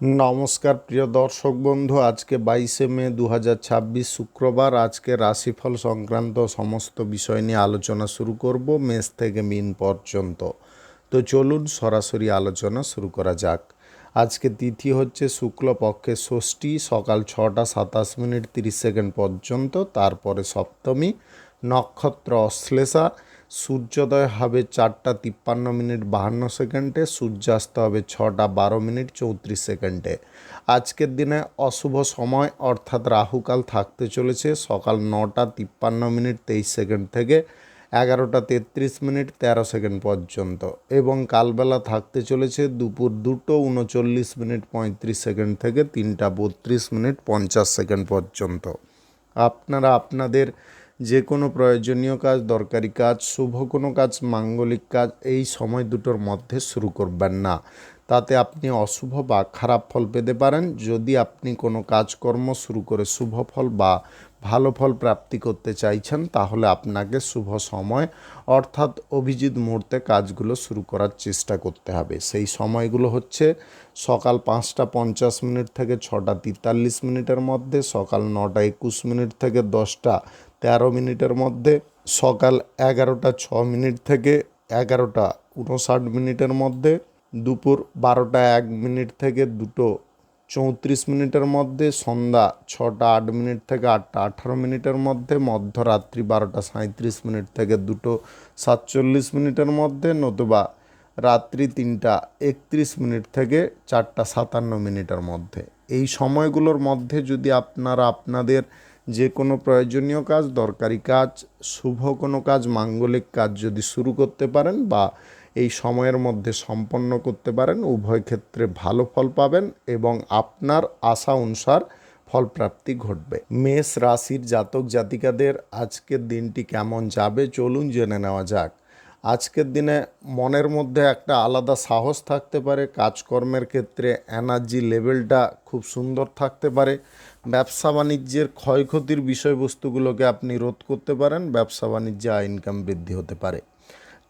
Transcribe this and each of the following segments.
নমস্কার প্রিয় দর্শক বন্ধু, আজকে 22শে মে 2026 শুক্রবার। আজকে রাশিফল সংক্রান্ত সমস্ত বিষয় নিয়ে আলোচনা শুরু করব, মেষ থেকে মীন পর্যন্ত। তো চলুন সরাসরি আলোচনা শুরু করা যাক। আজকে তিথি হচ্ছে শুক্লপক্ষের ষষ্ঠী, সকাল 6টা 27 মিনিট 30 সেকেন্ড পর্যন্ত। তারপরে সপ্তমী, নক্ষত্র অশ্লেষা। সূর্যোদয় হবে 4টা 53 মিনিট 52 সেকেন্ডে, সূর্যাস্ত হবে 6টা 12 মিনিট 34 সেকেন্ডে। আজকের দিনে অশুভ সময় অর্থাৎ রাহুকাল থাকতে চলেছে সকাল 9টা 53 মিনিট 23 সেকেন্ড থেকে 11টা 33 মিনিট 13 সেকেন্ড পর্যন্ত, এবং কালবেলা থাকতে চলেছে দুপুর 2টো 39 মিনিট 35 সেকেন্ড থেকে 3টা 32 মিনিট 50 সেকেন্ড পর্যন্ত। আপনারা আপনাদের যে কোনো প্রয়োজনীয় কাজ, দরকারি কাজ, শুভ কোনো কাজ, মাঙ্গলিক কাজ এই সময় দুটোর মধ্যে শুরু করবেন না, তাতে আপনি অশুভ বা খারাপ ফল পেতে পারেন। যদি আপনি কোনো কাজকর্ম শুরু করে শুভ ফল বা ভালো ফল প্রাপ্তি করতে চাইছেন, তাহলে আপনাকে শুভ সময় অর্থাৎ অভিজিৎ মুহূর্তে কাজগুলো শুরু করার চেষ্টা করতে হবে। সেই সময়গুলো হচ্ছে সকাল 5টা 50 মিনিট থেকে 6টা 43 মিনিটের মধ্যে, সকাল 9টা 21 মিনিট থেকে 10টা 13 মিনিটের মধ্যে, সকাল 11টা 6 মিনিট থেকে 11টা 59 মিনিটের মধ্যে, দুপুর 12টা 1 মিনিট থেকে 2টো 34 মিনিটের মধ্যে, সন্ধ্যা 6টা 8 মিনিট থেকে 8টা 18 মিনিটের মধ্যে, মধ্যরাত্রি 12টা 37 মিনিট থেকে 2টো 47 মিনিটের মধ্যে, নতুবা রাত্রি 3টা 31 মিনিট থেকে 4টা 57 মিনিটের মধ্যে। এই সময়গুলোর মধ্যে যদি আপনারা আপনাদের যে কোনো প্রয়োজনীয় কাজ, দরকারি কাজ, শুভ কোনো কাজ, মাঙ্গলিক কাজ যদি শুরু করতে পারেন বা এই সময়ের মধ্যে সম্পন্ন করতে পারেন, উভয় ক্ষেত্রে ভালো ফল পাবেন এবং আপনার আশা অনুসার ফলপ্রাপ্তি ঘটবে। মেষ রাশির জাতক জাতিকাদের আজকের দিনটি কেমন যাবে চলুন জেনে নেওয়া যাক। আজকের দিনে মনের মধ্যে একটা আলাদা সাহস থাকতে পারে, কাজকর্মের ক্ষেত্রে এনার্জি লেভেলটা খুব সুন্দর থাকতে পারে, ব্যবসা বাণিজ্যের ক্ষয়ক্ষতির বিষয়বস্তুগুলোকে আপনি রোধ করতে পারেন, ব্যবসা বাণিজ্যে ইনকাম বৃদ্ধি হতে পারে,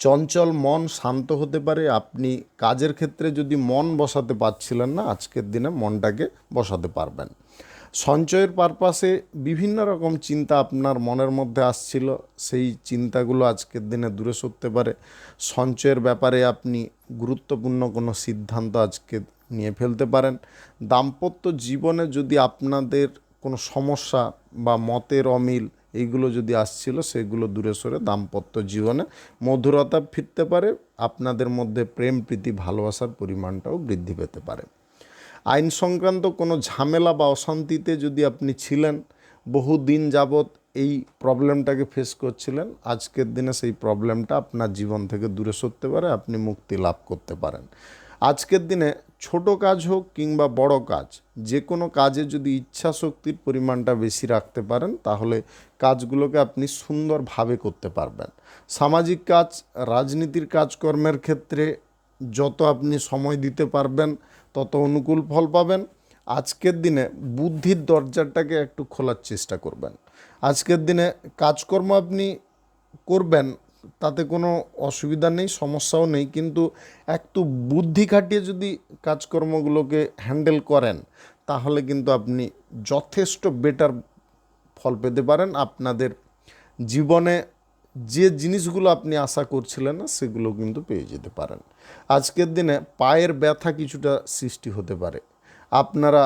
চঞ্চল মন শান্ত হতে পারে। আপনি কাজের ক্ষেত্রে যদি মন বসাতে পারছিলেন না, আজকের দিনে মনটাকে বসাতে পারবেন। সঞ্চয়ের পারপাসে বিভিন্ন রকম চিন্তা আপনার মনের মধ্যে আসছিল, সেই চিন্তাগুলো আজকের দিনে দূরে সরতে পারে। সঞ্চয়ের ব্যাপারে আপনি গুরুত্বপূর্ণ কোনো সিদ্ধান্ত আজকে নিয়ে ফেলতে পারেন। দাম্পত্য জীবনে যদি আপনাদের কোনো সমস্যা বা মতের অমিল এইগুলো যদি আসছিল, সেগুলো দূরে সরে দাম্পত্য জীবনে মধুরতা ফিরতে পারে। আপনাদের মধ্যে প্রেম প্রীতি ভালোবাসার পরিমাণটাও বৃদ্ধি পেতে পারে। আইন সংক্রান্ত কোনো ঝামেলা বা অশান্তিতে যদি আপনি ছিলেন, বহু দিন যাবৎ এই প্রবলেমটাকে ফেস করছিলেন, আজকের দিনে সেই প্রবলেমটা আপনার জীবন থেকে দূরে সরতে পারে, আপনি মুক্তি লাভ করতে পারেন। আজকের দিনে ছোট কাজ হোক কিংবা বড় কাজ, যে কোনো কাজে যদি ইচ্ছা শক্তির পরিমাণটা বেশি রাখতে পারেন, তাহলে কাজগুলোকে আপনি সুন্দরভাবে করতে পারবেন। সামাজিক কাজ, রাজনীতির কাজকর্মের ক্ষেত্রে যত আপনি সময় দিতে পারবেন, তত অনুকূল ফল পাবেন। আজকের দিনে বুদ্ধির দরজাটাকে একটু খোলার চেষ্টা করবেন। আজকের দিনে কাজকর্ম আপনি করবেন, তাতে কোনো অসুবিধা নেই, সমস্যাও নেই, কিন্তু একটু বুদ্ধি খাটিয়ে যদি কাজকর্মগুলোকে হ্যান্ডেল করেন, তাহলে কিন্তু আপনি যথেষ্ট বেটার ফল পেতে পারেন। আপনাদের জীবনে যে জিনিসগুলো আপনি আশা করছিলেন না, সেগুলো কিন্তু পেয়ে যেতে পারেন। আজকের দিনে পায়ের ব্যথা কিছুটা সৃষ্টি হতে পারে। আপনারা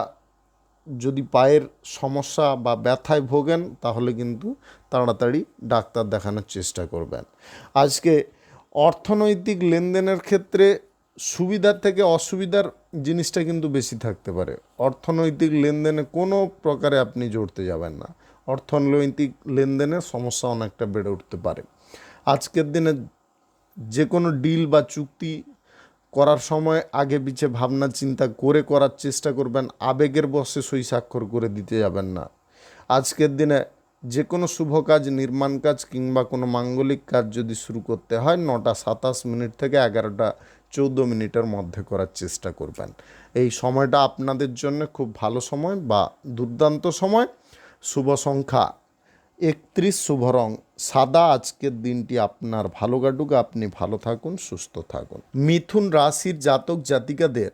যদি পায়ের সমস্যা বা ব্যথায় ভোগেন, তাহলে কিন্তু তাড়াতাড়ি ডাক্তার দেখানোর চেষ্টা করবেন। আজকে অর্থনৈতিক লেনদেনের ক্ষেত্রে সুবিধার থেকে অসুবিধার জিনিসটা কিন্তু বেশি থাকতে পারে। অর্থনৈতিক লেনদেনে কোনো প্রকারে আপনি জড়তে যাবেন না, অর্থনৈতিক লেনদেনের সমস্যা অনেকটা বেড়ে উঠতে পারে। আজকের দিনে যে কোনো ডিল বা চুক্তি করার সময় আগে পিছে ভাবনা চিন্তা করে করার চেষ্টা করবেন, আবেগের বশে সই স্বাক্ষর করে দিতে যাবেন না। আজকের দিনে যে কোনো শুভ কাজ, নির্মাণ কাজ কিংবা কোনো মাঙ্গলিক কাজ যদি শুরু করতে হয়, 9টা 27 মিনিট থেকে 11টা 14 মিনিটের মধ্যে করার চেষ্টা করবেন। এই সময়টা আপনাদের জন্য খুব ভালো সময় বা দুর্দান্ত সময়। শুভ সংখ্যা 31, শুভ রং সাদা। আজকের দিনটি আপনার ভালো কাটুক, আপনি ভালো থাকুন, সুস্থ থাকুন। মিথুন রাশির জাতক জাতিকাদের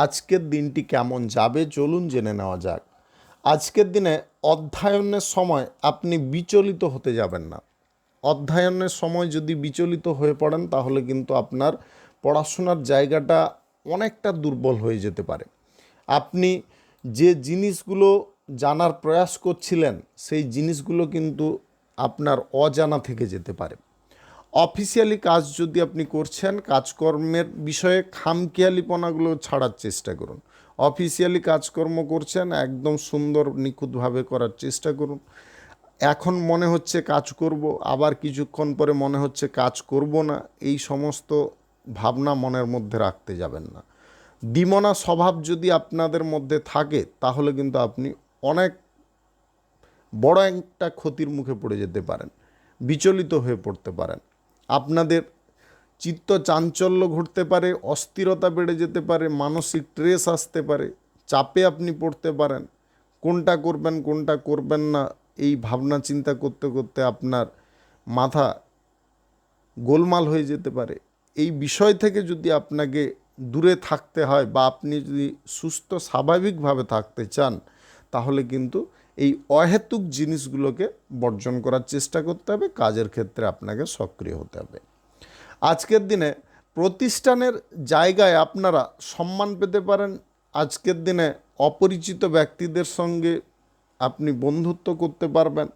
আজকের দিনটি কেমন যাবে চলুন জেনে নেওয়া যাক। আজকের দিনে অধ্যয়নের সময় আপনি বিচলিত হতে যাবেন না। অধ্যয়নের সময় যদি বিচলিত হয়ে পড়েন তাহলে কিন্তু আপনার পড়াশোনার জায়গাটা অনেকটা দুর্বল হয়ে যেতে পারে। আপনি যে জিনিসগুলো জানার প্রয়াস করছিলেন সেই জিনিসগুলো কিন্তু আপনার অজানা থেকে যেতে পারে। অফিসিয়ালি কাজ যদি আপনি করছেন, কাজকর্মের বিষয়ে খামখেয়ালিপনাগুলো ছাড়ার চেষ্টা করুন। অফিসিয়ালি কাজকর্ম করছেন, একদম সুন্দর নিখুঁতভাবে করার চেষ্টা করুন। এখন মনে হচ্ছে কাজ করব, আবার কিছুক্ষণ পরে মনে হচ্ছে কাজ করব না, এই সমস্ত ভাবনা মনের মধ্যে রাখতে যাবেন না। দ্বিমনা স্বভাব যদি আপনাদের মধ্যে থাকে তাহলে কিন্তু আপনি অনেক বড় একটা ক্ষতির মুখে পড়ে যেতে পারেন, বিচলিত হয়ে পড়তে পারেন। আপনাদের চিত্ত চাঞ্চল্য ঘটতে পারে, অস্থিরতা বেড়ে যেতে পারে, মানসিক ট্রেস আসতে পারে, চাপে আপনি পড়তে পারেন। কোনটা করবেন কোনটা করবেন না এই ভাবনা চিন্তা করতে করতে আপনার মাথা গোলমাল হয়ে যেতে পারে। এই বিষয় থেকে যদি আপনাকে দূরে থাকতে হয় বা আপনি যদি সুস্থ স্বাভাবিকভাবে থাকতে চান তাহলে কিন্তু এই অহেতুক জিনিসগুলোকে বর্জন করার চেষ্টা করতে হবে। কাজের ক্ষেত্রে আপনাকে সক্রিয় হতে হবে। আজকের দিনে প্রতিষ্ঠানের জায়গায় আপনারা সম্মান পেতে পারেন। আজকের দিনে অপরিচিত ব্যক্তিদের সঙ্গে আপনি বন্ধুত্ব করতে পারবেন।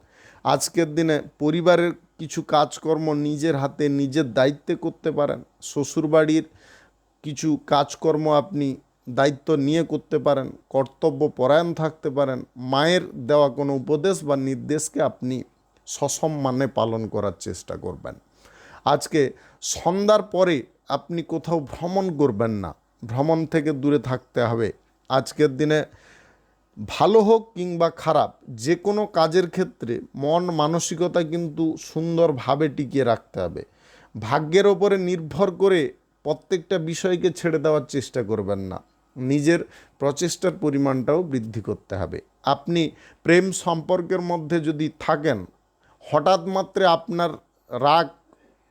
আজকের দিনে পরিবারের কিছু কাজকর্ম নিজের হাতে নিজের দায়িত্বে করতে পারেন। শ্বশুরবাড়ির কিছু কাজকর্ম আপনি দায়িত্ব নিয়ে করতে পারেন। কর্তব্য পরায়ণ থাকতে পারেন। মায়ের দেওয়া কোনো উপদেশ বা নির্দেশকে আপনি সসম্মানে পালন করার চেষ্টা করবেন। আজকে সন্ধ্যার পরে আপনি কোথাও ভ্রমণ করবেন না, ভ্রমণ থেকে দূরে থাকতে হবে। আজকের দিনে ভালো হোক কিংবা খারাপ যে কোনো কাজের ক্ষেত্রে মন মানসিকতা কিন্তু সুন্দরভাবে টিকিয়ে রাখতে হবে। ভাগ্যের ওপরে নির্ভর করে প্রত্যেকটা বিষয়কে ছেড়ে দেওয়ার চেষ্টা করবেন না। নিজের প্রচেষ্টার পরিমাণটাও বৃদ্ধি করতে হবে। আপনি প্রেম সম্পর্কের মধ্যে যদি থাকেন, হঠাৎ মাত্রে আপনার রাগ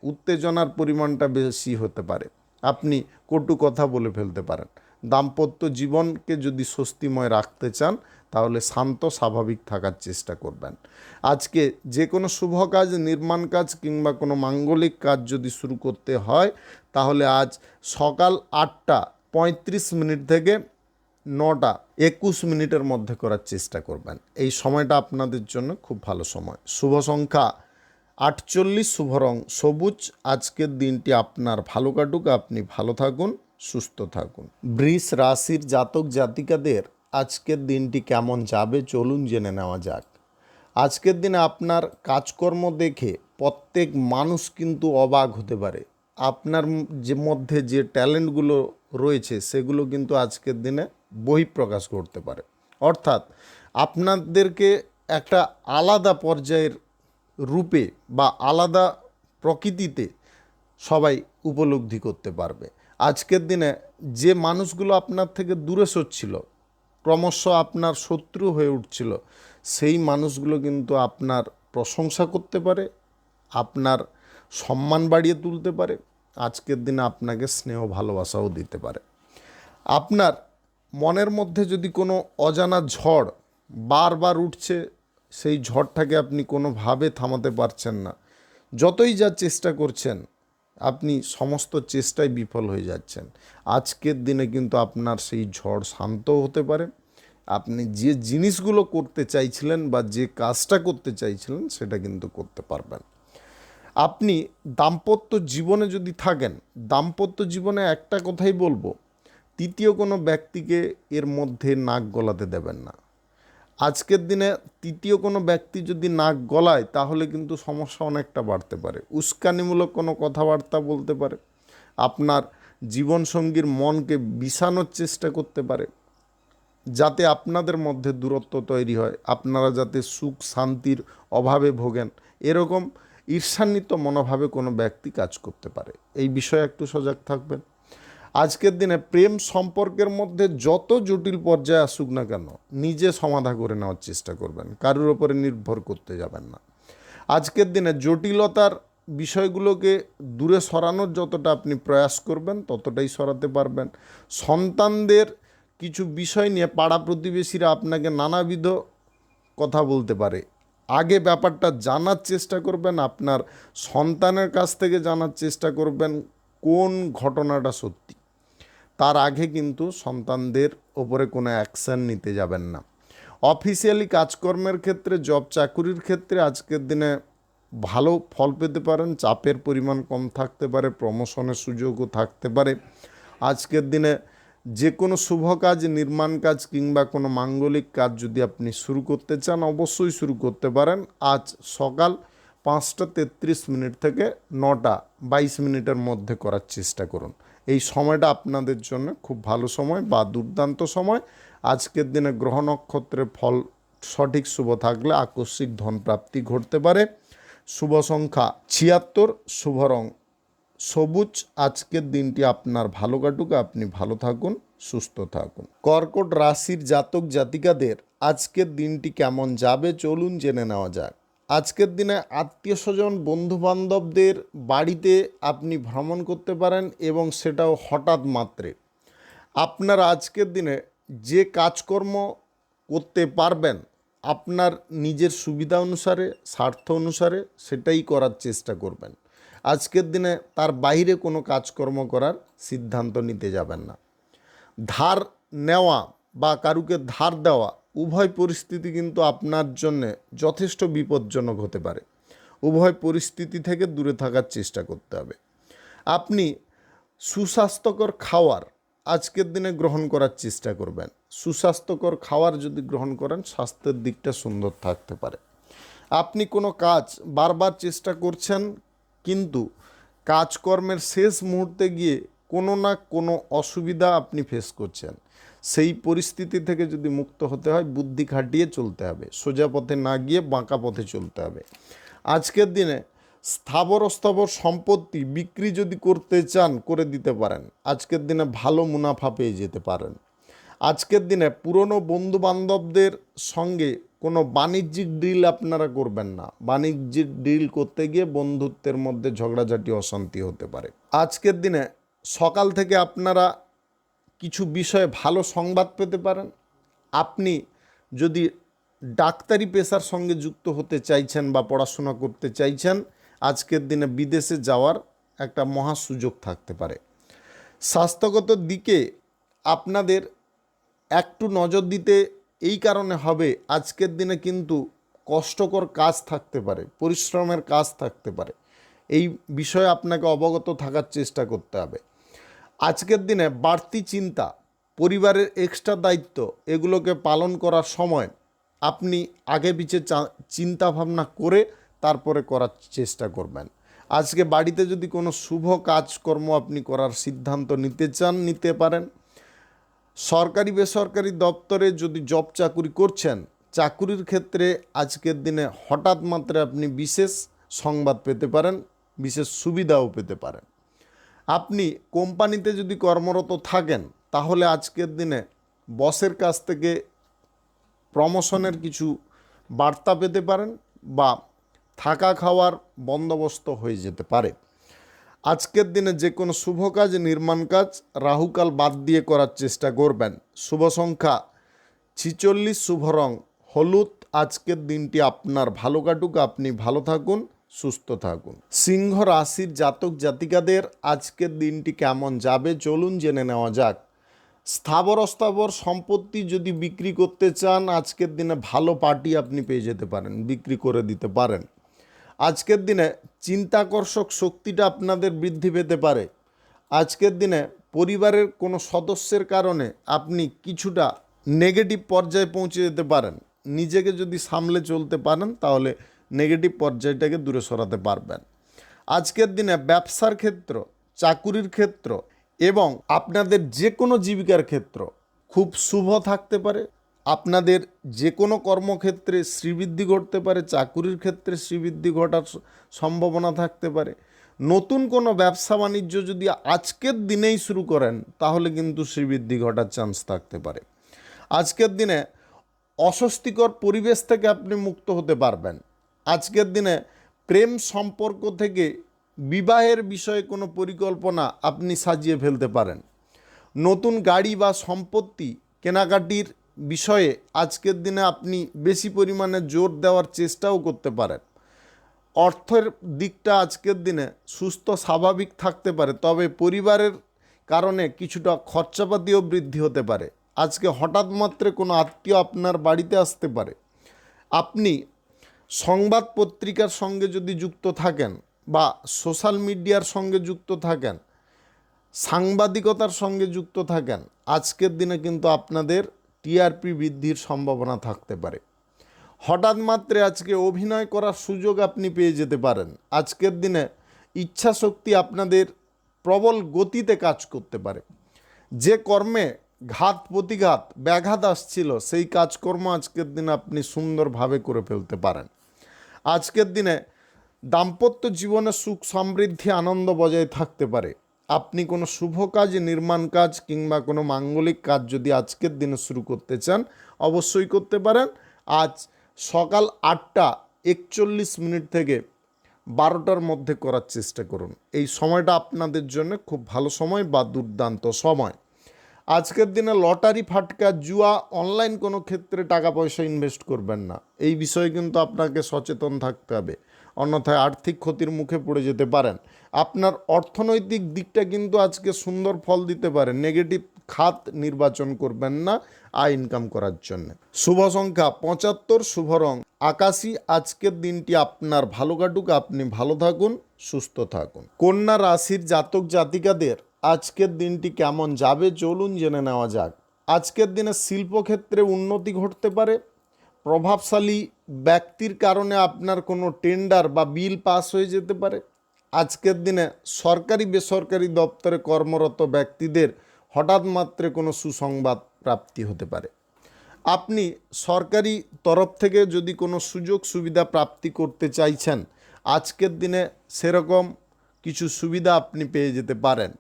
উত্তেজনার পরিমাণটা বেশি হতে পারে, আপনি কটু কথা বলে ফেলতে পারেন। দাম্পত্য জীবনকে যদি স্বস্তিময় রাখতে চান তাহলে শান্ত স্বাভাবিক থাকার চেষ্টা করবেন। আজকে যে কোনো শুভ কাজ, নির্মাণ কাজ কিংবা কোনো মাঙ্গলিক কাজ যদি শুরু করতে হয় তাহলে আজ সকাল 8টা 35 মিনিট থেকে 9টা 21 মিনিটের মধ্যে করার চেষ্টা করবেন। এই সময়টা আপনাদের জন্য খুব ভালো সময়। শুভ সংখ্যা 48, শুভ রং সবুজ। আজকের দিনটি আপনার ভালো কাটুক, আপনি ভালো থাকুন, সুস্থ থাকুন। বৃষ রাশির জাতক জাতিকাদের আজকের দিনটি কেমন যাবে চলুন জেনে নেওয়া যাক। আজকের দিনে আপনার কাজকর্ম দেখে প্রত্যেক মানুষ কিন্তু অবাক হতে পারে। আপনার যে মধ্যে যে ট্যালেন্টগুলো রয়েছে সেগুলো কিন্তু আজকের দিনে বহিঃপ্রকাশ করতে পারে। অর্থাৎ আপনাদেরকে একটা আলাদা পর্যায়ের রূপে বা আলাদা প্রকৃতিতে সবাই উপলব্ধি করতে পারবে। আজকের দিনে যে মানুষগুলো আপনার থেকে দূরে সরছিল, ক্রমশ আপনার শত্রু হয়ে উঠছিল, সেই মানুষগুলো কিন্তু আপনার প্রশংসা করতে পারে, আপনার সম্মান বাড়িয়ে তুলতে পারে। আজকের দিনে আপনাকে স্নেহ ভালোবাসাও দিতে পারে। আপনার মনের মধ্যে যদি কোনো অজানা ঝড় বারবার উঠছে, সেই ঝড়টাকে আপনি কোনোভাবে থামাতে পারছেন না, যতই যা চেষ্টা করছেন আপনি সমস্ত চেষ্টায় বিফল হয়ে যাচ্ছেন, আজকের দিনে কিন্তু আপনার সেই ঝড় শান্ত হতে পারে। আপনি যে জিনিসগুলো করতে চাইছিলেন বা যে কাজটা করতে চাইছিলেন সেটা কিন্তু করতে পারবেন। আপনি দাম্পত্য জীবনে যদি থাকেন, দাম্পত্য জীবনে একটা কথাই বলবো, তৃতীয় কোনো ব্যক্তিকে এর মধ্যে নাক গলাতে দেবেন না। আজকের দিনে তৃতীয় কোনো ব্যক্তি যদি নাক গলায় তাহলে কিন্তু সমস্যা অনেকটা বাড়তে পারে। উস্কানিমূলক কোনো কথাবার্তা বলতে পারে, আপনার জীবনসঙ্গীর মনকে বিষানোর চেষ্টা করতে পারে, যাতে আপনাদের মধ্যে দূরত্ব তৈরি হয়, আপনারা যাতে সুখ শান্তির অভাবে ভোগেন, এরকম ঈর্ষান্বিত মনোভাবে কোনো ব্যক্তি কাজ করতে পারে। এই বিষয়ে একটু সজাগ থাকবেন। আজকের দিনে প্রেম সম্পর্কের মধ্যে যত জটিল পর্যায়ে আসুক না কেন নিজে সমাধা করে নেওয়ার চেষ্টা করবেন, কারোর ওপরে নির্ভর করতে যাবেন না। আজকের দিনে জটিলতার বিষয়গুলোকে দূরে সরানোর যতটা আপনি প্রয়াস করবেন ততটাই সরাতে পারবেন। সন্তানদের কিছু বিষয় নিয়ে পাড়া প্রতিবেশীরা আপনাকে নানাবিধ কথা বলতে পারে। আগে ব্যাপারটা জানার চেষ্টা করবেন, আপনার সন্তানের কাছ থেকে জানার চেষ্টা করবেন কোন ঘটনাটা সত্যি। তার আগে কিন্তু সন্তানদের ওপরে কোনো অ্যাকশান নিতে যাবেন না। অফিসিয়ালি কাজকর্মের ক্ষেত্রে, জব চাকুরির ক্ষেত্রে আজকের দিনে ভালো ফল পেতে পারেন। চাপের পরিমাণ কম থাকতে পারে, প্রমোশনের সুযোগও থাকতে পারে। আজকের দিনে যে কোনো শুভ কাজ, নির্মাণ কাজ কিংবা কোনো মাঙ্গলিক কাজ যদি আপনি শুরু করতে চান অবশ্যই শুরু করতে পারেন। আজ সকাল 5:33 থেকে 9:22 মধ্যে করার চেষ্টা করুন। এই সময়টা আপনাদের জন্য খুব ভালো সময় বা দুর্দান্ত সময়। আজকের দিনে গ্রহ নক্ষত্রের ফল সঠিক শুভ থাকলে আকস্মিক ধনপ্রাপ্তি ঘটতে পারে। শুভ সংখ্যা 76, শুভ রং সবুজ। আজকের দিনটি আপনার ভালো কাটুক, আপনি ভালো থাকুন, সুস্থ থাকুন। কর্কট রাশির জাতক জাতিকাদের আজকের দিনটি কেমন যাবে চলুন জেনে নেওয়া যাক। আজকের দিনে আত্মীয় স্বজন বন্ধুবান্ধবদের বাড়িতে আপনি ভ্রমণ করতে পারেন এবং সেটাও হঠাৎ মাত্রে। আপনার আজকের দিনে যে কাজকর্ম করতে পারবেন আপনার নিজের সুবিধা অনুসারে, স্বার্থ অনুসারে সেটাই করার চেষ্টা করবেন। আজকের দিনে তার বাইরে কোনো কাজকর্ম করার সিদ্ধান্ত নিতে যাবেন না। ধার নেওয়া বা কারুকে ধার দেওয়া উভয় পরিস্থিতি কিন্তু আপনার জন্য যথেষ্ট বিপজ্জনক হতে পারে। উভয় পরিস্থিতি থেকে দূরে থাকার চেষ্টা করতে হবে। আপনি সুস্বাস্থ্যকর খাওয়ার আজকের দিনে গ্রহণ করার চেষ্টা করবেন। সুস্বাস্থ্যকর খাওয়ার যদি গ্রহণ করেন স্বাস্থ্যের দিকটা সুন্দর থাকতে পারে। আপনি কোনো কাজ বারবার চেষ্টা করছেন কিন্তু কাজকর্মের শেষ মুহূর্তে গিয়ে কোনো না কোনো অসুবিধা আপনি ফেস করছেন। সেই পরিস্থিতি থেকে যদি মুক্ত হতে হয় বুদ্ধি খাটিয়ে চলতে হবে, সোজা পথে না গিয়ে বাঁকা পথে চলতে হবে। আজকের দিনে স্থাবর অস্থাবর সম্পত্তি বিক্রি যদি করতে চান করে দিতে পারেন। আজকের দিনে ভালো মুনাফা পেয়ে যেতে পারেন। আজকের দিনে পুরনো বন্ধু বান্ধবদের সঙ্গে কোনো বাণিজ্যিক ডিল আপনারা করবেন না। বাণিজ্যিক ডিল করতে গিয়ে বন্ধুত্বের মধ্যে ঝগড়াঝাটি অশান্তি হতে পারে। আজকের দিনে সকাল থেকে আপনারা কিছু বিষয়ে ভালো সংবাদ পেতে পারেন। আপনি যদি ডাক্তারি পেশার সঙ্গে যুক্ত হতে চাইছেন বা পড়াশোনা করতে চাইছেন আজকের দিনে বিদেশে যাওয়ার একটা মহা সুযোগ থাকতে পারে। স্বাস্থ্যগত দিকে আপনাদের একটু নজর দিতে এই কারণে হবে আজকের দিনে কিন্তু কষ্টকর কাজ থাকতে পারে, পরিশ্রমের কাজ থাকতে পারে। এই বিষয়ে আপনাকে অবগত থাকার চেষ্টা করতে হবে। আজকের দিনে বাড়তি চিন্তা, পরিবারের এক্সট্রা দায়িত্ব এগুলোকে পালন করার সময় আপনি আগে পিছে চিন্তা ভাবনা করে তারপরে করার চেষ্টা করবেন। আজকে বাড়িতে যদি কোনো শুভ কাজকর্ম আপনি করার সিদ্ধান্ত নিতে চান নিতে পারেন। সরকারি বেসরকারি দপ্তরে যদি জব চাকুরি করছেন চাকুরির ক্ষেত্রে আজকের দিনে হঠাৎ মাত্রায় আপনি বিশেষ সংবাদ পেতে পারেন, বিশেষ সুবিধাও পেতে পারেন। আপনি কোম্পানিতে যদি কর্মরত থাকেন তাহলে আজকের দিনে বসের কাছ থেকে প্রমোশনের কিছু বার্তা পেতে পারেন বা থাকা খাওয়ার বন্দোবস্ত হয়ে যেতে পারে। আজকের দিনে যে কোনো শুভ কাজ, নির্মাণ কাজ রাহুকাল বাদ দিয়ে করার চেষ্টা করবেন। শুভ সংখ্যা 46, শুভ রং হলুদ। আজকের দিনটি আপনার ভালো কাটুক, আপনি ভালো থাকুন, সুস্থ থাকুন। সিংহ রাশির জাতক জাতিকাদের আজকের দিনটি কেমন যাবে চলুন জেনে নেওয়া যাক। স্থাবর অস্থাবর সম্পত্তি যদি বিক্রি করতে চান আজকের দিনে ভালো পার্টি আপনি পেয়ে যেতে পারেন, বিক্রি করে দিতে পারেন। আজকের দিনে চিন্তাকর্ষক শক্তিটা আপনাদের বৃদ্ধি পেতে পারে। আজকের দিনে পরিবারের কোনো সদস্যের কারণে আপনি কিছুটা নেগেটিভ পর্যায়ে পৌঁছে যেতে পারেন। নিজেকে যদি সামলে চলতে পারেন তাহলে নেগেটিভ পর্যায়টাকে দূরে সরাতে পারবেন। আজকের দিনে ব্যবসার ক্ষেত্র, চাকুরির ক্ষেত্র এবং আপনাদের যে কোনো জীবিকার ক্ষেত্র খুব শুভ থাকতে পারে। আপনাদের যে কোনো কর্মক্ষেত্রে শ্রীবৃদ্ধি ঘটতে পারে, চাকুরির ক্ষেত্রে শ্রীবৃদ্ধি ঘটার সম্ভাবনা থাকতে পারে। নতুন কোনো ব্যবসা বাণিজ্য যদি আজকের দিনেই শুরু করেন তাহলে কিন্তু শ্রীবৃদ্ধি ঘটার চান্স থাকতে পারে। আজকের দিনে অস্বস্তিকর পরিবেশ থেকে আপনি মুক্ত হতে পারবেন। আজকের দিনে প্রেম সম্পর্ক থেকে বিবাহের বিষয়ে কোনো পরিকল্পনা আপনি সাজিয়ে ফেলতে পারেন। নতুন গাড়ি বা সম্পত্তি কেনাকাটির বিষয়ে আজকের দিনে আপনি বেশি পরিমাণে জোর দেওয়ার চেষ্টাও করতে পারেন। অর্থের দিকটা আজকের দিনে সুস্থ স্বাভাবিক থাকতে পারে, তবে পরিবারের কারণে কিছুটা খরচাপাতিও বৃদ্ধি হতে পারে। আজকে হঠাৎ মাত্রে কোনো আত্মীয় আপনার বাড়িতে আসতে পারে। আপনি সংবাদ পত্রিকার সঙ্গে যদি যুক্ত থাকেন বা সোশ্যাল মিডিয়ার সঙ্গে যুক্ত থাকেন, সাংবাদিকতার সঙ্গে যুক্ত থাকেন, আজকের দিনে কিন্তু আপনাদের টিআরপি বৃদ্ধির সম্ভাবনা থাকতে পারে। হঠাৎ মাত্রে আজকে অভিনয় করার সুযোগ আপনি পেয়ে যেতে পারেন। আজকের দিনে ইচ্ছা শক্তি আপনাদের প্রবল গতিতে কাজ করতে পারে। যে কর্মে ঘাত প্রতিঘাত ব্যাঘাত আসছিল, সেই কাজকর্ম আজকের দিনে আপনি সুন্দরভাবে করে ফেলতে পারেন। আজকের দিনে দাম্পত্য জীবনে সুখ সমৃদ্ধি আনন্দ বজায় থাকতে পারে। আপনি কোনো শুভ কাজ, নির্মাণ কাজ কিংবা কোনো মাঙ্গলিক কাজ যদি আজকের দিনে শুরু করতে চান, অবশ্যই করতে পারেন। আজ সকাল 8টা 41 থেকে 12টার মধ্যে করার চেষ্টা করুন। এই সময়টা আপনাদের জন্য খুব ভালো সময় বা দুর্দান্ত সময়। আজকের দিনে লটারি, ফাটকা, জুয়া, অনলাইন কোনো ক্ষেত্রে টাকা পয়সা ইনভেস্ট করবেন না। এই বিষয়ে কিন্তু আপনাকে সচেতন থাকতে হবে, অন্যথায় আর্থিক ক্ষতির মুখে পড়ে যেতে পারেন। আপনার অর্থনৈতিক দিকটা কিন্তু আজকে সুন্দর ফল দিতে পারে। নেগেটিভ খাত নির্বাচন করবেন না আয় ইনকাম করার জন্য। শুভ সংখ্যা 75, শুভ রং আকাশী। আজকের দিনটি আপনার ভালো কাটুক, আপনি ভালো থাকুন, সুস্থ থাকুন। কন্যা রাশির জাতক জাতিকাদের আজকের দিনটি কেমন যাবে চলুন জেনে নেওয়া যাক। আজকের দিনে শিল্পক্ষেত্রে উন্নতি ঘটতে পারে। প্রভাবশালী ব্যক্তির কারণে আপনার কোনো টেন্ডার বা বিল পাস হয়ে যেতে পারে। আজকের দিনে সরকারি বেসরকারি দপ্তরে কর্মরত ব্যক্তিদের হঠাৎ মাত্রে কোনো সুসংবাদ প্রাপ্তি হতে পারে। আপনি সরকারি তরফ থেকে যদি কোনো সুযোগ সুবিধা প্রাপ্তি করতে চাইছেন, আজকের দিনে সেরকম কিছু সুবিধা আপনি পেয়ে যেতে পারেন।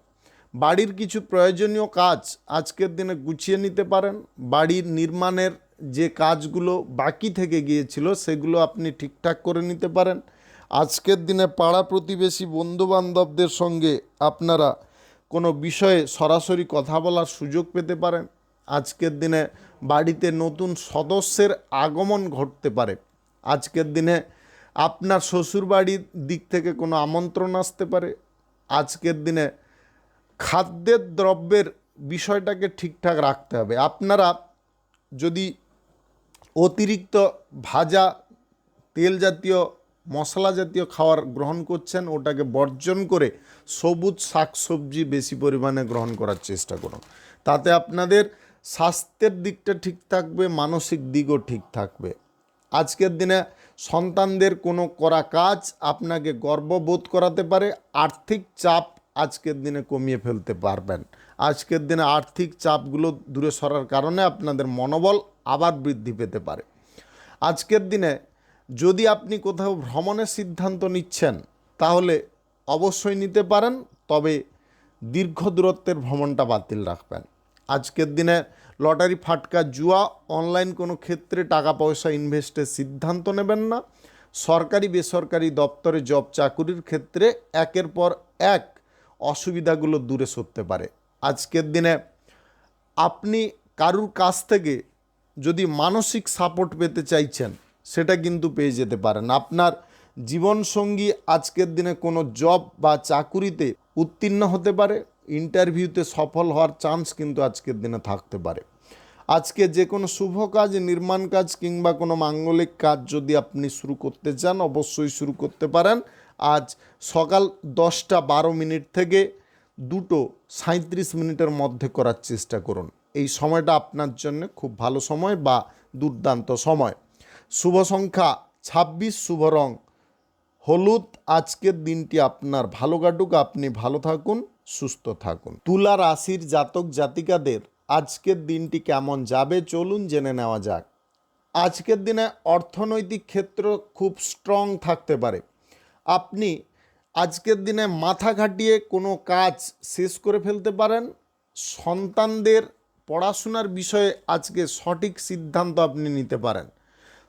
বাড়ির কিছু প্রয়োজনীয় কাজ আজকের দিনে গুছিয়ে নিতে পারেন। বাড়ির নির্মাণের যে কাজগুলো বাকি থেকে গিয়েছিল, সেগুলো আপনি ঠিকঠাক করে নিতে পারেন। আজকের দিনে পাড়া প্রতিবেশী বন্ধুবান্ধবদের সঙ্গে আপনারা কোনো বিষয়ে সরাসরি কথা বলার সুযোগ পেতে পারেন। আজকের দিনে বাড়িতে নতুন সদস্যের আগমন ঘটতে পারে। আজকের দিনে আপনার শ্বশুরবাড়ির দিক থেকে কোনো আমন্ত্রণ আসতে পারে। আজকের দিনে খাদ্যের দ্রব্যের বিষয়টাকে ঠিকঠাক রাখতে হবে। আপনারা যদি অতিরিক্ত ভাজা, তেল জাতীয়, মশলা জাতীয় খাবার গ্রহণ করছেন, ওটাকে বর্জন করে সবুজ শাকসবজি বেশি পরিমাণে গ্রহণ করার চেষ্টা করুন। তাতে আপনাদের স্বাস্থ্যের দিকটা ঠিক থাকবে, মানসিক দিকও ঠিক থাকবে। আজকের দিনে সন্তানদের কোনো করা কাজ আপনাকে গর্ববোধ করাতে পারে। আর্থিক চাপ আজকের দিনে কমিয়ে ফেলতে পারবেন। আজকের দিনে আর্থিক চাপগুলো দূরে সরার কারণে আপনাদের মনোবল আবার বৃদ্ধি পেতে পারে। আজকের দিনে যদি আপনি কোথাও ভ্রমণের সিদ্ধান্ত নিচ্ছেন, তাহলে অবশ্যই নিতে পারেন, তবে দীর্ঘ দূরত্বের ভ্রমণটা বাতিল রাখবেন। আজকের দিনে লটারি, ফাটকা, জুয়া, অনলাইন কোনো ক্ষেত্রে টাকা পয়সা ইনভেস্টের সিদ্ধান্ত নেবেন না। সরকারি বেসরকারি দপ্তরে জব চাকুরির ক্ষেত্রে একের পর এক অসুবিধাগুলো দূরে সরতে পারে। আজকের দিনে আপনি কারুর কাছ থেকে যদি মানসিক সাপোর্ট পেতে চাইছেন, সেটা কিন্তু পেয়ে যেতে পারেন। আপনার জীবনসঙ্গী আজকের দিনে কোনো জব বা চাকুরিতে উত্তীর্ণ হতে পারে। ইন্টারভিউতে সফল হওয়ার চান্স কিন্তু আজকের দিনে থাকতে পারে। আজকে যে কোনো শুভ কাজ, নির্মাণ কাজ কিংবা কোনো মাঙ্গলিক কাজ যদি আপনি শুরু করতে চান, অবশ্যই শুরু করতে পারেন। আজ সকাল 10টা 12 থেকে 2টো 37 মধ্যে করার চেষ্টা করুন। এই সময়টা আপনার জন্য খুব ভালো সময় বা দুর্দান্ত সময়। শুভ সংখ্যা 26, শুভ রং হলুদ। আজকের দিনটি আপনার ভালো কাটুক, আপনি ভালো থাকুন, সুস্থ থাকুন। তুলা রাশির জাতক জাতিকাদের আজকের দিনটি কেমন যাবে চলুন জেনে নেওয়া যাক। আজকের দিনে অর্থনৈতিক ক্ষেত্র খুব স্ট্রং থাকতে পারে। আপনি আজকের দিনে মাথা খাটিয়ে কোনো কাজ শেষ করে ফেলতে পারেন। সন্তানদের পড়াশোনার বিষয়ে আজকে সঠিক সিদ্ধান্ত আপনি নিতে পারেন।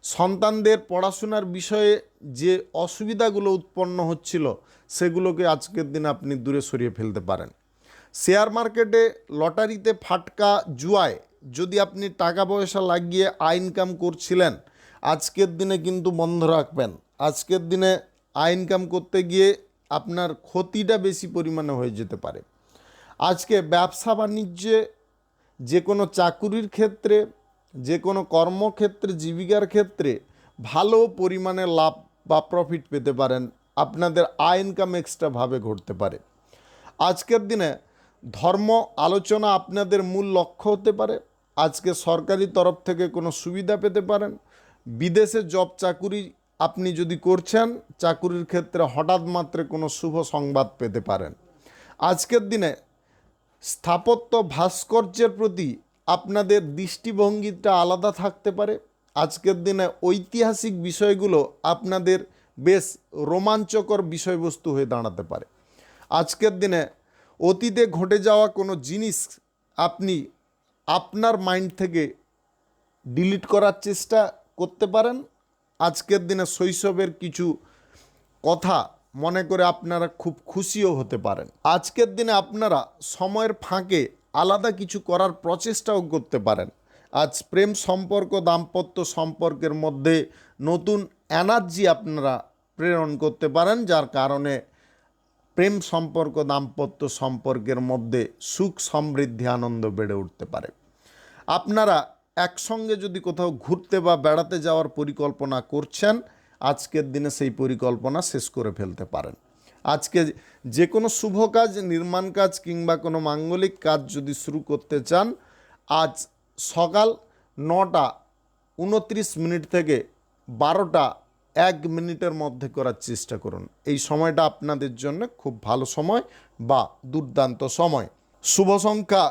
সন্তানদের পড়াশোনার বিষয়ে যে অসুবিধাগুলো উৎপন্ন হচ্ছিল সেগুলোকে আজকের দিনে আপনি দূরে সরিয়ে ফেলতে পারেন। শেয়ার মার্কেটে, লটারিতে, ফাটকা, জুয়ায় যদি আপনি টাকা পয়সা লাগিয়ে ইনকাম করছিলেন, আজকের দিনে কিন্তু বন্ধ রাখবেন। আজকের দিনে ইনকাম করতে গিয়ে আপনার ক্ষতিটা বেশি পরিমাণে হয়ে যেতে পারে। আজকে ব্যবসা বাণিজ্যে, যে কোনো চাকুরির ক্ষেত্রে, যে কোনো কর্মক্ষেত্রে, জীবিকার ক্ষেত্রে ভালো পরিমাণে লাভ বা প্রফিট পেতে পারেন। আপনাদের ইনকাম এক্সট্রাভাবে ঘটতে পারে। আজকের দিনে ধর্ম আলোচনা আপনাদের মূল লক্ষ্য হতে পারে। আজকে সরকারি তরফ থেকে কোনো সুবিধা পেতে পারেন। বিদেশে জব চাকুরি আপনি যদি করছেন, চাকুরির ক্ষেত্রে হঠাৎ মাত্রে কোনো শুভ সংবাদ পেতে পারেন। আজকের দিনে স্থাপত্য ভাস্কর্যের প্রতি আপনাদের দৃষ্টিভঙ্গিটা আলাদা থাকতে পারে। আজকের দিনে ঐতিহাসিক বিষয়গুলো আপনাদের বেশ রোমাঞ্চকর বিষয়বস্তু হয়ে দাঁড়াতে পারে। আজকের দিনে অতীতে ঘটে যাওয়া কোনো জিনিস আপনি আপনার মাইন্ড থেকে ডিলিট করার চেষ্টা করতে পারেন। আজকের দিনে শৈশবের কিছু কথা মনে করে আপনারা খুব খুশিও হতে পারেন। আজকের দিনে আপনারা সময়ের ফাঁকে আলাদা কিছু করার প্রচেষ্টাও করতে পারেন। আজ প্রেম সম্পর্ক, দাম্পত্য সম্পর্কের মধ্যে নতুন এনার্জি আপনারা প্রেরণ করতে পারেন, যার কারণে প্রেম সম্পর্ক, দাম্পত্য সম্পর্কের মধ্যে সুখ, সমৃদ্ধি, আনন্দ বেড়ে উঠতে পারে। আপনারা একসঙ্গে যদি কোথাও ঘুরতে বা বেড়াতে যাওয়ার পরিকল্পনা করছেন, আজকের দিনে সেই পরিকল্পনা শেষ করে ফেলতে পারেন। আজকে যে কোনো শুভ কাজ, নির্মাণ কাজ কিংবা কোনো মাঙ্গলিক কাজ যদি শুরু করতে চান, আজ সকাল 9:29 থেকে 12:01 মধ্যে করার চেষ্টা করুন। এই সময়টা আপনাদের জন্য খুব ভালো সময় বা দুর্দান্ত সময়। শুভ সংখ্যা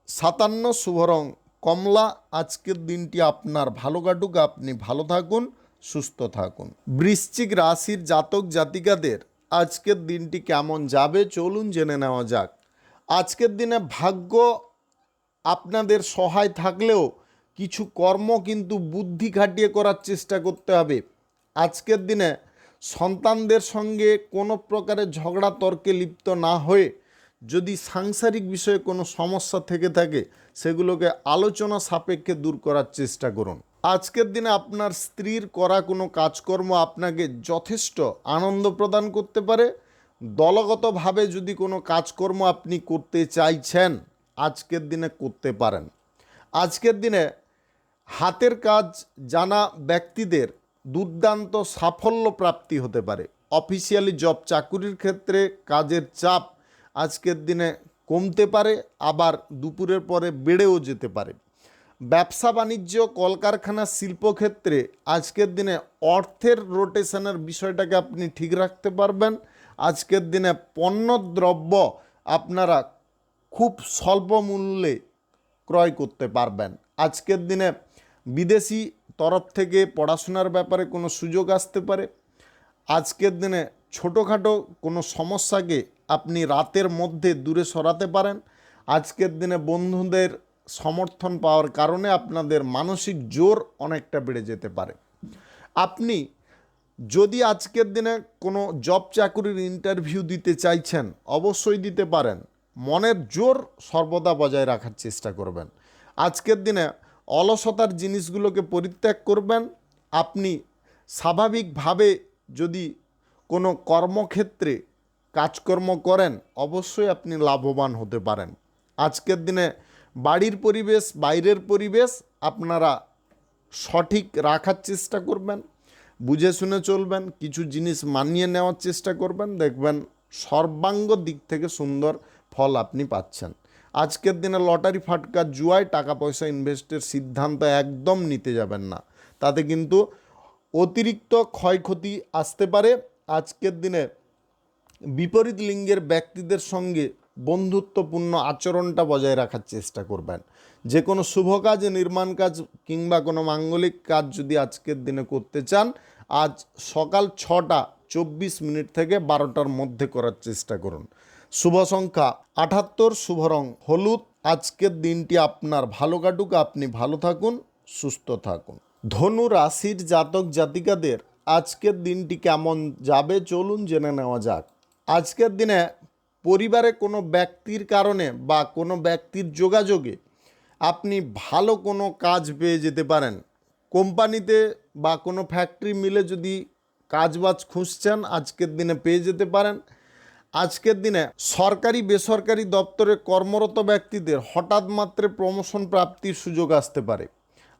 57, শুভ রং কমলা। আজকের দিনটি আপনার ভালো কাটুক, আপনি ভালো থাকুন, সুস্থ থাকুন। বৃশ্চিক রাশির জাতক জাতিকাদের আজকের দিনটি কেমন যাবে চলুন জেনে নেওয়া যাক। আজকের দিনে ভাগ্য আপনাদের সহায় থাকলেও কিছু কর্ম কিন্তু বুদ্ধি খাটিয়ে করার চেষ্টা করতে হবে। আজকের দিনে সন্তানদের সঙ্গে কোনো প্রকারের ঝগড়া তর্কে লিপ্ত না হয়ে যদি সাংসারিক বিষয়ে কোনো সমস্যা থেকে থাকে সেগুলোকে আলোচনা সাপেক্ষে দূর করার চেষ্টা করুন। আজকের দিনে আপনার স্ত্রীর করা কোনো কাজকর্ম আপনাকে যথেষ্ট আনন্দ প্রদান করতে পারে। দলগতভাবে যদি কোনো কাজকর্ম আপনি করতে চাইছেন, আজকের দিনে করতে পারেন। আজকের দিনে হাতের কাজ জানা ব্যক্তিদের দুর্দান্ত সাফল্য প্রাপ্তি হতে পারে। অফিসিয়ালি জব চাকুরির ক্ষেত্রে কাজের চাপ আজকের দিনে কমতে পারে, আবার দুপুরের পরে বেড়েও যেতে পারে। ব্যবসা বাণিজ্য, কলকারখানা, শিল্পক্ষেত্রে আজকের দিনে অর্থের রোটেশনের বিষয়টাকে আপনি ঠিক রাখতে পারবেন। আজকের দিনে পণ্যদ্রব্য আপনারা খুব স্বল্প মূল্যে ক্রয় করতে পারবেন। আজকের দিনে বিদেশি তরফ থেকে পড়াশোনার ব্যাপারে কোনো সুযোগ আসতে পারে। আজকের দিনে ছোটোখাটো কোনো সমস্যাকে আপনি রাতের মধ্যে দূরে সরাতে পারেন। আজকের দিনে বন্ধুদের সমর্থন পাওয়ার কারণে আপনাদের মানসিক জোর অনেকটা বেড়ে যেতে পারে। আপনি যদি আজকের দিনে কোনো জব চাকুরির ইন্টারভিউ দিতে চাইছেন, অবশ্যই দিতে পারেন। মনের জোর সর্বদা বজায় রাখার চেষ্টা করবেন। আজকের দিনে অলসতার জিনিসগুলোকে পরিত্যাগ করবেন। আপনি স্বাভাবিকভাবে যদি কোনো কর্মক্ষেত্রে কাজকর্ম করেন, অবশ্যই আপনি লাভবান হতে পারেন। আজকের দিনে বাড়ির পরিবেশ, বাইরের পরিবেশ আপনারা সঠিক রাখার চেষ্টা করবেন, বুঝে শুনে চলবেন, কিছু জিনিস মানিয়ে নেওয়ার চেষ্টা করবেন, দেখবেন সর্বাঙ্গ দিক থেকে সুন্দর ফল আপনি পাচ্ছেন। আজকের দিনে লটারি, ফাটকা, জুয়ায় টাকা পয়সা ইনভেস্টের সিদ্ধান্ত একদম নিতে যাবেন না, তাতে কিন্তু অতিরিক্ত ক্ষয়ক্ষতি আসতে পারে। আজকের দিনে বিপরীত লিঙ্গের ব্যক্তিদের সঙ্গে বন্ধুত্বপূর্ণ আচরণটা বজায় রাখার চেষ্টা করবেন। যে কোনো শুভ কাজ, নির্মাণ কাজ কিংবা কোনো মাঙ্গলিক কাজ যদি আজকের দিনে করতে চান, আজ সকাল 6:24 থেকে 12টার মধ্যে করার চেষ্টা করুন। শুভ সংখ্যা 78, শুভ রং হলুদ। আজকের দিনটি আপনার ভালো কাটুক, আপনি ভালো থাকুন, সুস্থ থাকুন। ধনু রাশির জাতক জাতিকাদের আজকের দিনটি কেমন যাবে চলুন জেনে নেওয়া যাক। আজকের দিনে পরিবারে কোনো ব্যক্তির কারণে বা কোনো ব্যক্তির যোগাযোগে আপনি ভালো কোনো কাজ পেয়ে যেতে পারেন। কোম্পানিতে বা কোনো ফ্যাক্টরি মিলে যদি কাজবাজ খুঁজছেন আজকের দিনে পেয়ে যেতে পারেন। আজকের দিনে সরকারি বেসরকারি দপ্তরে কর্মরত ব্যক্তিদের হঠাৎ মাত্রে প্রমোশন প্রাপ্তির সুযোগ আসতে পারে।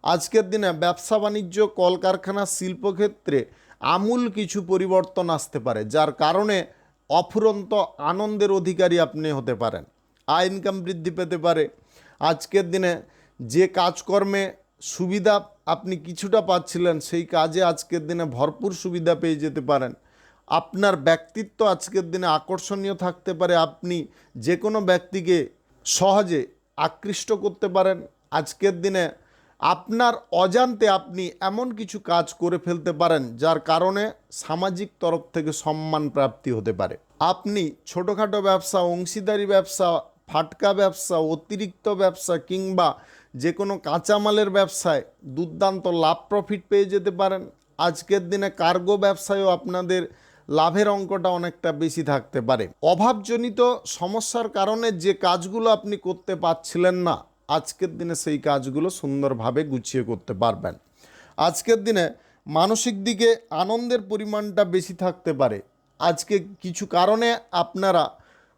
আজকের দিনে ব্যবসা বাণিজ্য কলকারখানা শিল্পক্ষেত্রে আমূল কিছু পরিবর্তন আসতে পারে, যার কারণে অফুরন্ত আনন্দের অধিকারী আপনি হতে পারেন। আয় ইনকাম বৃদ্ধি পেতে পারে। আজকের দিনে যে কাজকর্মে সুবিধা আপনি কিছুটা পাচ্ছিলেন সেই কাজে আজকের দিনে ভরপুর সুবিধা পেয়ে যেতে পারেন। আপনার ব্যক্তিত্ব আজকের দিনে আকর্ষণীয় থাকতে পারে। আপনি যে কোনো ব্যক্তিকে সহজে আকৃষ্ট করতে পারেন। আজকের দিনে আপনার অজান্তে আপনি এমন কিছু কাজ করে ফেলতে পারেন যার কারণে সামাজিক তরফ থেকে সম্মান প্রাপ্তি হতে পারে। আপনি ছোটোখাটো ব্যবসা, অংশীদারি ব্যবসা, ফাটকা ব্যবসা, অতিরিক্ত ব্যবসা কিংবা যে কোনো কাঁচামালের ব্যবসায় দুর্দান্ত লাভ প্রফিট পেয়ে যেতে পারেন। আজকের দিনে কার্গো ব্যবসায়ও আপনাদের লাভের অঙ্কটা অনেকটা বেশি থাকতে পারে। অভাবজনিত সমস্যার কারণে যে কাজগুলো আপনি করতে পারছিলেন না, আজকের দিনে সেই কাজগুলো সুন্দরভাবে গুছিয়ে করতে পারবেন। আজকের দিনে মানসিক দিকে আনন্দের পরিমাণটা বেশি থাকতে পারে। আজকে কিছু কারণে আপনারা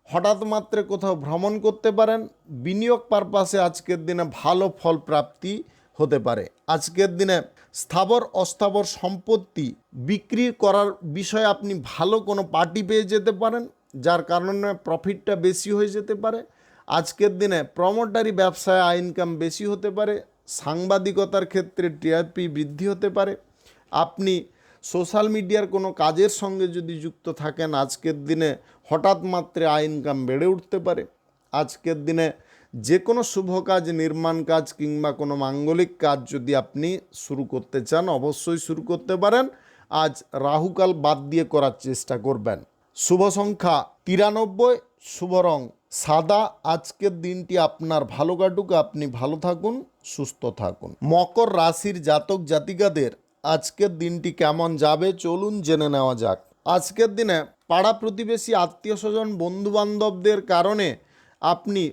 হঠাৎ মাত্রে কোথাও ভ্রমণ করতে পারেন। বিনিয়োগ পারপাসে আজকের দিনে ভালো ফল প্রাপ্তি হতে পারে। আজকের দিনে স্থাবর অস্থাবর সম্পত্তি বিক্রি করার বিষয়ে আপনি ভালো কোনো পার্টি পেয়ে যেতে পারেন, যার কারণে প্রফিটটা বেশি হয়ে যেতে পারে। আজকের দিনে প্রমোটারি ব্যবসায় আয় ইনকাম বেশি হতে পারে। সাংবাদিকতার ক্ষেত্রে টিআরপি বৃদ্ধি হতে পারে। আপনি সোশ্যাল মিডিয়ার কোনো কাজের সঙ্গে যদি যুক্ত থাকেন, আজকের দিনে হঠাৎ মাত্রে আয় ইনকাম বেড়ে উঠতে পারে। আজকের দিনে যে কোনো শুভ কাজ, নির্মাণ কাজ কিংবা কোনো মাঙ্গলিক কাজ যদি আপনি শুরু করতে চান অবশ্যই শুরু করতে পারেন। আজ রাহুকাল বাদ দিয়ে করার চেষ্টা করবেন। শুভ সংখ্যা 93, শুভ রং সাদা। আজকের দিনটি আপনার ভালো কাটুক, আপনি ভালো থাকুন, সুস্থ থাকুন। মকর রাশির জাতক জাতিকাদের আজকের দিনটি কেমন যাবে চলুন জেনে নেওয়া যাক। আজকের দিনে পাড়া প্রতিবেশী, আত্মীয় স্বজন, বন্ধুবান্ধবদের কারণে আপনি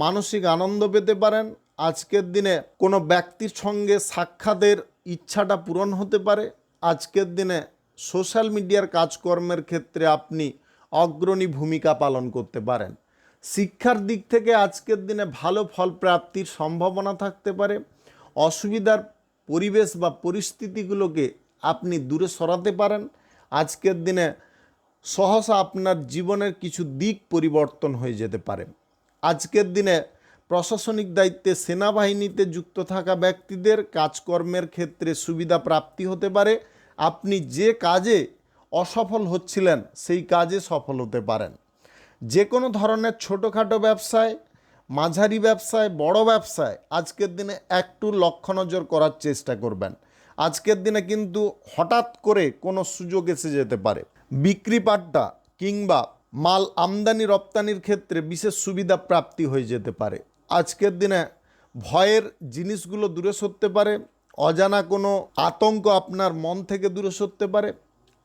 মানসিক আনন্দ পেতে পারেন। আজকের দিনে কোনো ব্যক্তির সঙ্গে সাক্ষাতের ইচ্ছাটা পূরণ হতে পারে। আজকের দিনে সোশ্যাল মিডিয়ার কাজকর্মের ক্ষেত্রে আপনি অগ্রণী ভূমিকা পালন করতে পারেন। শিক্ষার দিক থেকে আজকের দিনে ভালো ফল প্রাপ্তির সম্ভাবনা থাকতে পারে। অসুবিধার পরিবেশ বা পরিস্থিতিগুলোকে আপনি দূরে সরাতে পারেন। আজকের দিনে সহসা আপনার জীবনের কিছু দিক পরিবর্তন হয়ে যেতে পারে। আজকের দিনে প্রশাসনিক দায়িত্বে, সেনাবাহিনীতে যুক্ত থাকা ব্যক্তিদের কাজকর্মের ক্ষেত্রে সুবিধা প্রাপ্তি হতে পারে। আপনি যে কাজে অসফল হচ্ছিলেন সেই কাজে সফল হতে পারেন। যে কোনো ধরনের ছোটোখাটো ব্যবসায়, মাঝারি ব্যবসায়, বড় ব্যবসায় আজকের দিনে একটু লক্ষ্য নজর করার চেষ্টা করবেন। আজকের দিনে কিন্তু হঠাৎ করে কোনো সুযোগ এসে যেতে পারে। বিক্রি পাট্টা কিংবা মাল আমদানি রপ্তানির ক্ষেত্রে বিশেষ সুবিধা প্রাপ্তি হয়ে যেতে পারে। আজকের দিনে ভয়ের জিনিসগুলো দূরে সরতে পারে। অজানা কোনো আতঙ্ক আপনার মন থেকে দূরে সরতে পারে।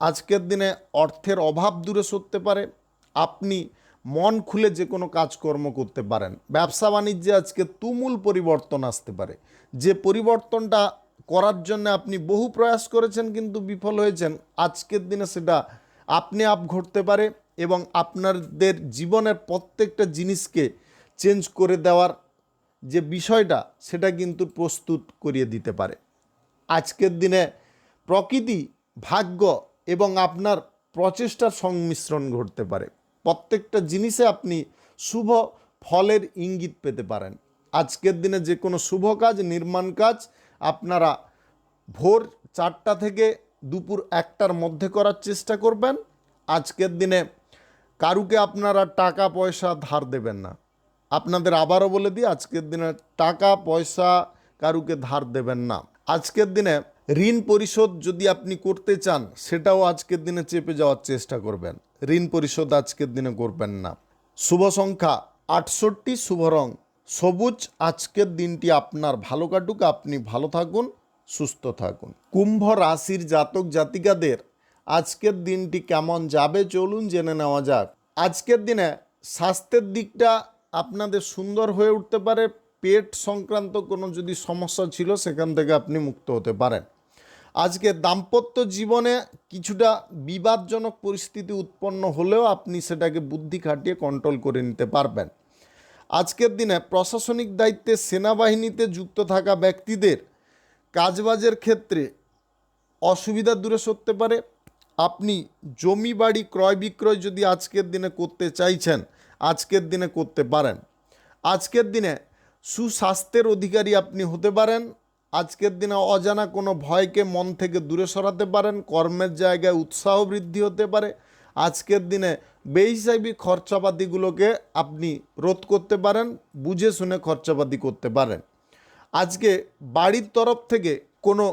আজকের দিনে অর্থের অভাব দূরে সরতে পারে। আপনি মন খুলে যে কোনো কাজকর্ম করতে পারেন। ব্যবসা বাণিজ্যে আজকে তুমুল পরিবর্তন আসতে পারে। যে পরিবর্তনটা করার জন্য আপনি বহু প্রয়াস করেছেন কিন্তু বিফল হয়েছেন, আজকের দিনে সেটা আপনি আপ ঘটতে পারে এবং আপনাদের জীবনের প্রত্যেকটা জিনিসকে চেঞ্জ করে দেওয়ার যে বিষয়টা সেটা কিন্তু প্রস্তুত করিয়ে দিতে পারে। আজকের দিনে প্রকৃতি, ভাগ্য এবং আপনার প্রচেষ্টার সংমিশ্রণ ঘটতে পারে। প্রত্যেকটা জিনিসে আপনি শুভ ফলের ইঙ্গিত পেতে পারেন। আজকের দিনে যে কোনো শুভ কাজ, নির্মাণ কাজ আপনারা ভোর 4টা থেকে দুপুর 1টার মধ্যে করার চেষ্টা করবেন। আজকের দিনে কারুকে আপনারা টাকা পয়সা ধার দেবেন না। আপনাদের আবারও বলে দিই, আজকের দিনে টাকা পয়সা কারুকে ধার দেবেন না। আজকের দিনে ঋণ পরিশোধ যদি আপনি করতে চান সেটাও আজকের দিনে চেপে যাওয়ার চেষ্টা করবেন। ঋণ পরিশোধ আজকের দিনে করবেন না। শুভ সংখ্যা 68, শুভ রং সবুজ। আজকের দিনটি আপনার ভালো কাটুক, আপনি ভালো থাকুন, সুস্থ থাকুন। কুম্ভ রাশির জাতক জাতিকাদের আজকের দিনটি কেমন যাবে চলুন জেনে নেওয়া যাক। আজকের দিনে স্বাস্থ্যের দিকটা আপনাদের সুন্দর হয়ে উঠতে পারে। পেট সংক্রান্ত কোনো যদি সমস্যা ছিল সেখান থেকে আপনি মুক্ত হতে পারেন। আজকে দাম্পত্য জীবনে কিছুটা বিবাদজনক পরিস্থিতি উৎপন্ন হলেও আপনি সেটাকে বুদ্ধি খাটিয়ে কন্ট্রোল করে নিতে পারবেন। আজকের দিনে প্রশাসনিক দায়িত্বে সেনাবাহিনীতে যুক্ত থাকা ব্যক্তিদের কাজবাজের ক্ষেত্রে অসুবিধা দূরে সরতে পারে। আপনি জমি বাড়ি ক্রয় বিক্রয় যদি আজকের দিনে করতে চাইছেন, আজকের দিনে করতে পারেন। আজকের দিনে সুস্বাস্থ্যের অধিকারী আপনি হতে পারেন। আজকের দিনে অজানা কোনো ভয়কে মন থেকে দূরে সরাতে পারেন। কর্মের জায়গায় উৎসাহ বৃদ্ধি হতে পারে। আজকের দিনে বেহিসাবি খরচাপাতিগুলোকে আপনি রোধ করতে পারেন, বুঝে শুনে খরচাপাতি করতে পারেন। আজকে বাড়ির তরফ থেকে কোনো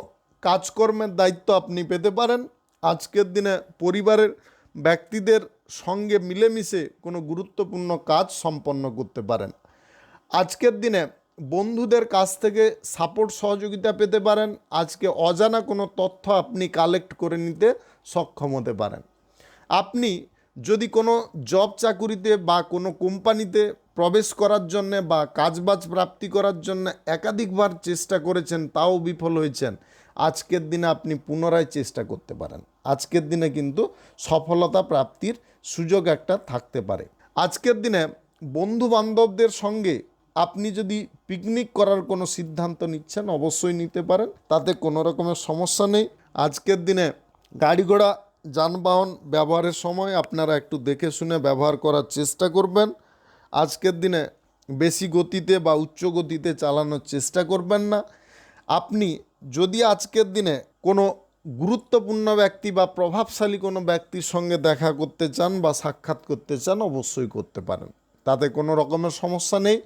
কাজকর্মের দায়িত্ব আপনি পেতে পারেন। আজকের দিনে পরিবারের ব্যক্তিদের সঙ্গে মিলেমিশে কোনো গুরুত্বপূর্ণ কাজ সম্পন্ন করতে পারেন। আজকের দিনে বন্ধুদের কাছ থেকে সাপোর্ট সহযোগিতা পেতে পারেন। আজকে অজানা কোনো তথ্য আপনি কালেক্ট করে নিতে সক্ষম হতে পারেন। আপনি যদি কোনো জব চাকুরিতে বা কোনো কোম্পানিতে প্রবেশ করার জন্যে বা কাজবাজ প্রাপ্তি করার জন্য একাধিকবার চেষ্টা করেছেন, তাও বিফল হয়েছেন, আজকের দিনে আপনি পুনরায় চেষ্টা করতে পারেন। আজকের দিনে কিন্তু সফলতা প্রাপ্তির সুযোগ একটা থাকতে পারে। আজকের দিনে বন্ধু বান্ধবদের সঙ্গে আপনি যদি পিকনিক করার কোনো সিদ্ধান্ত নিচ্ছেন, অবশ্যই নিতে পারেন, তাতে কোনো রকমের সমস্যা নেই। আজকের দিনে গাড়ি ঘোড়া যানবাহন ব্যবহারের সময় আপনারা একটু দেখে শুনে ব্যবহার করার চেষ্টা করবেন। আজকের দিনে বেশি গতিতে বা উচ্চ গতিতে চালানোর চেষ্টা করবেন না। আপনি যদি আজকের দিনে কোনো গুরুত্বপূর্ণ ব্যক্তি বা প্রভাবশালী কোনো ব্যক্তির সঙ্গে দেখা করতে চান বা সাক্ষাৎ করতে চান, অবশ্যই করতে পারেন, তাতে কোনো রকমের সমস্যা নেই।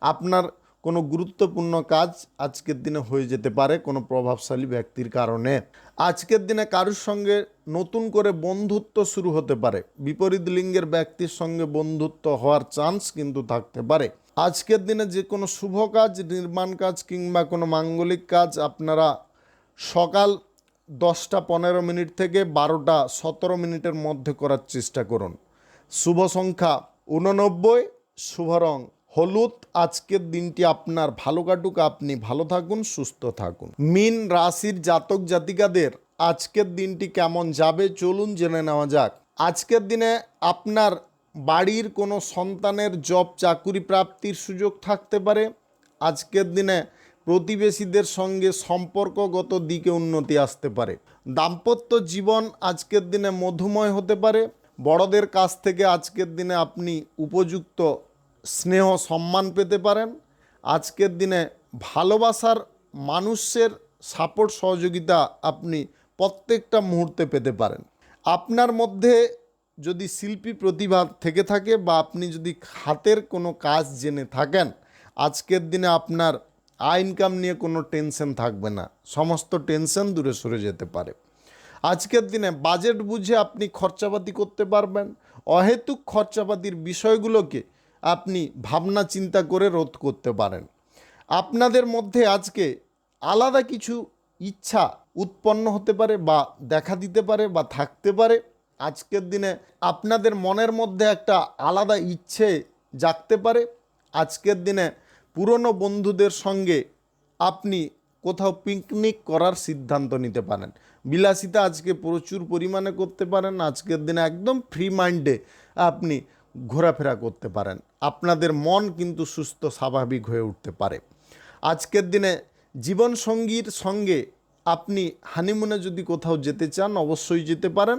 আপনার কোনো গুরুত্বপূর্ণ কাজ আজকের দিনে হয়ে যেতে পারে কোনো প্রভাবশালী ব্যক্তির কারণে। আজকের দিনে কারোর সঙ্গে নতুন করে বন্ধুত্ব শুরু হতে পারে। বিপরীত লিঙ্গের ব্যক্তির সঙ্গে বন্ধুত্ব হওয়ার চান্স কিন্তু থাকতে পারে। আজকের দিনে যে কোনো শুভ কাজ, নির্মাণ কাজ কিংবা কোনো মাঙ্গলিক কাজ আপনারা সকাল 10টা 15 থেকে 12টা 17 মধ্যে করার চেষ্টা করুন। শুভ সংখ্যা 89, শুভ রং হলুদ। আজকের দিনটি আপনার ভালো কাটুক, আপনি ভালো থাকুন, সুস্থ থাকুন। মীন রাশির জাতক জাতিকাদের আজকের দিনটি কেমন যাবে চলুন জেনে নেওয়া যাক। আজকের দিনে আপনার বাড়ির কোনো সন্তানের জব চাকুরি প্রাপ্তির সুযোগ থাকতে পারে। আজকের দিনে প্রতিবেশীদের সঙ্গে সম্পর্কগত দিকে উন্নতি আসতে পারে। দাম্পত্য জীবন আজকের দিনে মধুময় হতে পারে। বড়দের কাছ থেকে আজকের দিনে আপনি উপযুক্ত স্নেহ সম্মান পেতে পারেন। আজকের দিনে ভালোবাসার মানুষের সাপোর্ট সহযোগিতা আপনি প্রত্যেকটা মুহূর্তে পেতে পারেন। আপনার মধ্যে যদি শিল্পী প্রতিভা থেকে থাকে বা আপনি যদি হাতের কোনো কাজ জেনে থাকেন, আজকের দিনে আপনার আয় ইনকাম নিয়ে কোনো টেনশন থাকবে না, সমস্ত টেনশন দূরে সরে যেতে পারে। আজকের দিনে বাজেট বুঝে আপনি খরচাপাতি করতে পারবেন। অহেতুক খরচাপাতির বিষয়গুলোকে আপনি ভাবনা চিন্তা করে রোধ করতে পারেন। আপনাদের মধ্যে আজকে আলাদা কিছু ইচ্ছা উৎপন্ন হতে পারে বা দেখা দিতে পারে বা থাকতে পারে। আজকের দিনে আপনাদের মনের মধ্যে একটা আলাদা ইচ্ছে জাগতে পারে। আজকের দিনে পুরনো বন্ধুদের সঙ্গে আপনি কোথাও পিকনিক করার সিদ্ধান্ত নিতে পারেন। বিলাসিতা আজকে প্রচুর পরিমাণে করতে পারেন। আজকের দিনে একদম ফ্রি মাইন্ডে আপনি ঘোরাফেরা করতে পারেন। আপনাদের মন কিন্তু সুস্থ স্বাভাবিক হয়ে উঠতে পারে। আজকের দিনে জীবনসঙ্গীর সঙ্গে আপনি হানিমুনে যদি কোথাও যেতে চান, অবশ্যই যেতে পারেন।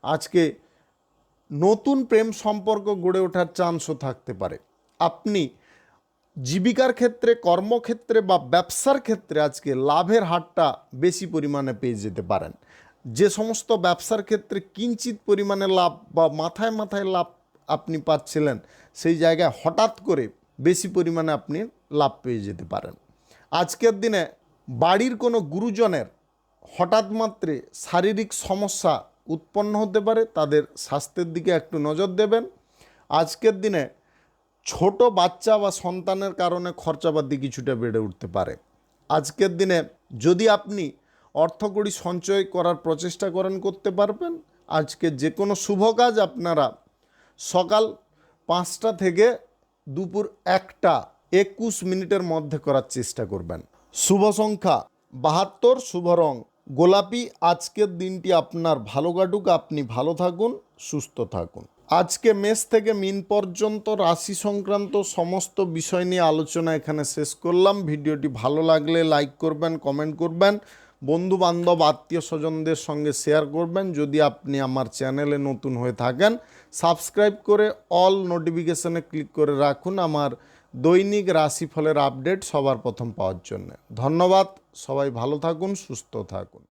আজকে নতুন প্রেম সম্পর্ক গড়ে ওঠার চান্সও থাকতে পারে। আপনি জীবিকার ক্ষেত্রে, কর্মক্ষেত্রে বা ব্যবসার ক্ষেত্রে আজকে লাভের হারটা বেশি পরিমাণে পেয়ে যেতে পারেন। যে সমস্ত ব্যবসার ক্ষেত্রে কিঞ্চিত পরিমাণে লাভ বা মাথায় মাথায় লাভ আপনি পাচ্ছিলেন, সেই জায়গায় হঠাৎ করে বেশি পরিমাণে আপনি লাভ পেয়ে যেতে পারেন। আজকের দিনে বাড়ির কোনো গুরুজনের হঠাৎ মাত্রে শারীরিক সমস্যা উৎপন্ন হতে পারে, তাদের স্বাস্থ্যের দিকে একটু নজর দেবেন। আজকের দিনে ছোট বাচ্চা বা সন্তানের কারণে খরচাপাতি কিছুটা বেড়ে উঠতে পারে। আজকের দিনে যদি আপনি অর্থকড়ি সঞ্চয় করার প্রচেষ্টা করেন করতে পারবেন। আজকে যে কোনো শুভ কাজ আপনারা সকাল 5টা থেকে দুপুর 1টা 21 মিনিটের মধ্যে করার চেষ্টা করবেন। শুভ সংখ্যা 72, শুভ রং গোলাপি। আজকের দিনটি আপনার ভালো কাটুক, আপনি ভালো থাকুন, সুস্থ থাকুন। আজকে মেষ থেকে মিন পর্যন্ত রাশি সংক্রান্ত সমস্ত বিষয় নিয়ে আলোচনা এখানে শেষ করলাম। ভিডিওটি ভালো লাগলে লাইক করবেন, কমেন্ট করবেন, বন্ধু বান্ধব আত্মীয় স্বজনদের সঙ্গে শেয়ার করবেন। যদি আপনি আমার চ্যানেলে নতুন হয়ে থাকেন, সাবস্ক্রাইব করে অল নোটিফিকেশনে ক্লিক করে রাখুন আমার দৈনিক রাশিফলের আপডেট সবার প্রথম পাওয়ার জন্য। ধন্যবাদ, সবাই ভালো থাকুন, সুস্থ থাকুন।